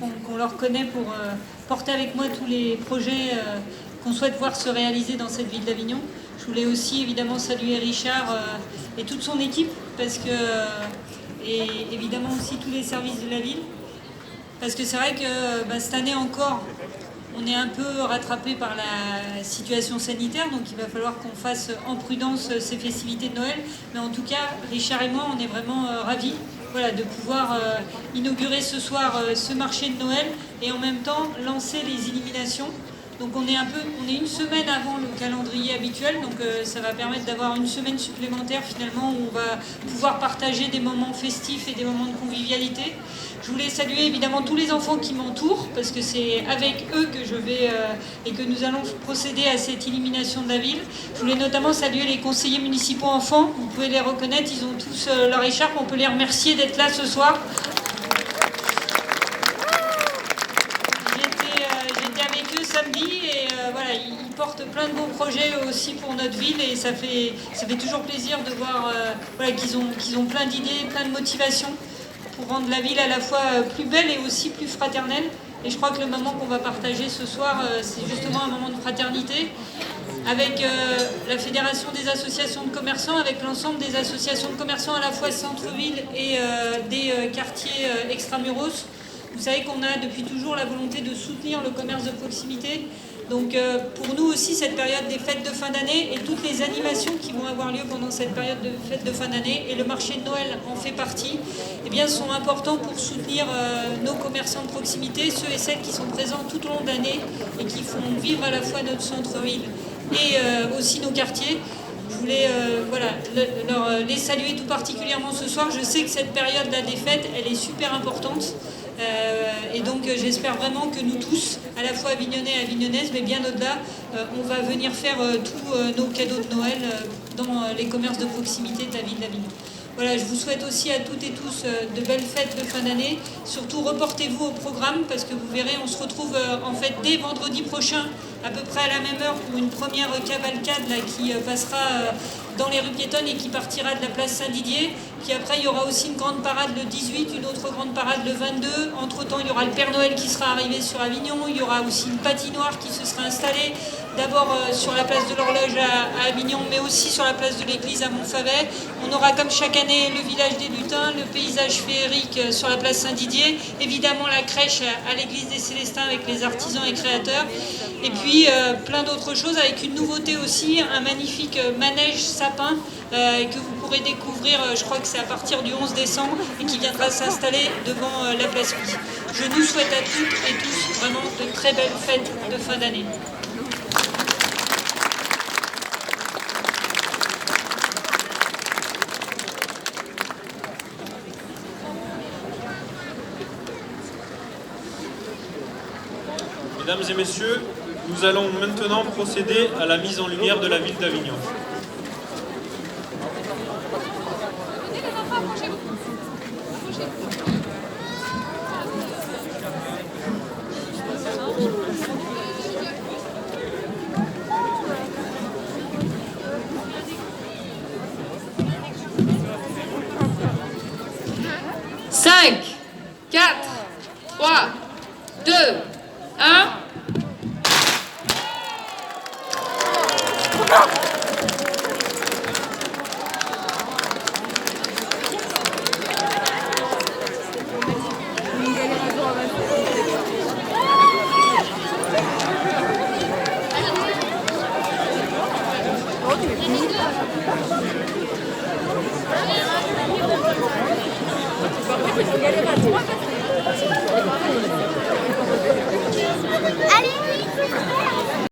qu'on leur connaît pour porter avec moi tous les projets qu'on souhaite voir se réaliser dans cette ville d'Avignon. Je voulais aussi évidemment saluer Richard et toute son équipe, parce que, et évidemment aussi tous les services de la ville, parce que c'est vrai que cette année encore, on est un peu rattrapé par la situation sanitaire, donc il va falloir qu'on fasse en prudence ces festivités de Noël. Mais en tout cas, Richard et moi, on est vraiment ravis de pouvoir inaugurer ce soir ce marché de Noël et en même temps lancer les illuminations. Donc on est une semaine avant le calendrier habituel, donc ça va permettre d'avoir une semaine supplémentaire finalement où on va pouvoir partager des moments festifs et des moments de convivialité. Je voulais saluer évidemment tous les enfants qui m'entourent, parce que c'est avec eux que je vais et que nous allons procéder à cette illumination de la ville. Je voulais notamment saluer les conseillers municipaux enfants, vous pouvez les reconnaître, ils ont tous leur écharpe, on peut les remercier d'être là ce soir. J'étais avec eux samedi et ils portent plein de beaux projets aussi pour notre ville et ça fait toujours plaisir de voir qu'ils ont plein d'idées, plein de motivations pour rendre la ville à la fois plus belle et aussi plus fraternelle. Et je crois que le moment qu'on va partager ce soir, c'est justement un moment de fraternité avec la Fédération des associations de commerçants, avec l'ensemble des associations de commerçants à la fois centre-ville et des quartiers extramuros. Vous savez qu'on a depuis toujours la volonté de soutenir le commerce de proximité. Donc pour nous aussi, cette période des fêtes de fin d'année et toutes les animations qui vont avoir lieu pendant cette période de fêtes de fin d'année, et le marché de Noël en fait partie, sont importants pour soutenir nos commerçants de proximité, ceux et celles qui sont présents tout au long de l'année et qui font vivre à la fois notre centre-ville et aussi nos quartiers. Je voulais les saluer tout particulièrement ce soir. Je sais que cette période-là des fêtes, elle est super importante. Et donc j'espère vraiment que nous tous, à la fois avignonnais et avignonnaises, mais bien au-delà, on va venir faire tous nos cadeaux de Noël dans les commerces de proximité de la ville d'Avignon. Voilà, je vous souhaite aussi à toutes et tous de belles fêtes de fin d'année. Surtout, reportez-vous au programme parce que vous verrez, on se retrouve en fait dès vendredi prochain, à peu près à la même heure, pour une première cavalcade qui passera dans les rues piétonnes et qui partira de la place Saint-Didier. Puis après, il y aura aussi une grande parade le 18, une autre grande parade le 22. Entre-temps, il y aura le Père Noël qui sera arrivé sur Avignon. Il y aura aussi une patinoire qui se sera installée, d'abord sur la place de l'Horloge à Avignon, mais aussi sur la place de l'église à Montfavet. On aura comme chaque année le village des lutins, le paysage féerique sur la place Saint-Didier, évidemment la crèche à l'église des Célestins avec les artisans et créateurs, et puis plein d'autres choses avec une nouveauté aussi, un magnifique manège sapin que vous pourrez découvrir, je crois que c'est à partir du 11 décembre, et qui viendra s'installer devant la place Louis. Je nous souhaite à toutes et tous vraiment de très belles fêtes de fin d'année. Mesdames et messieurs, nous allons maintenant procéder à la mise en lumière de la ville d'Avignon. Cinq, 4, 3, 2, 1.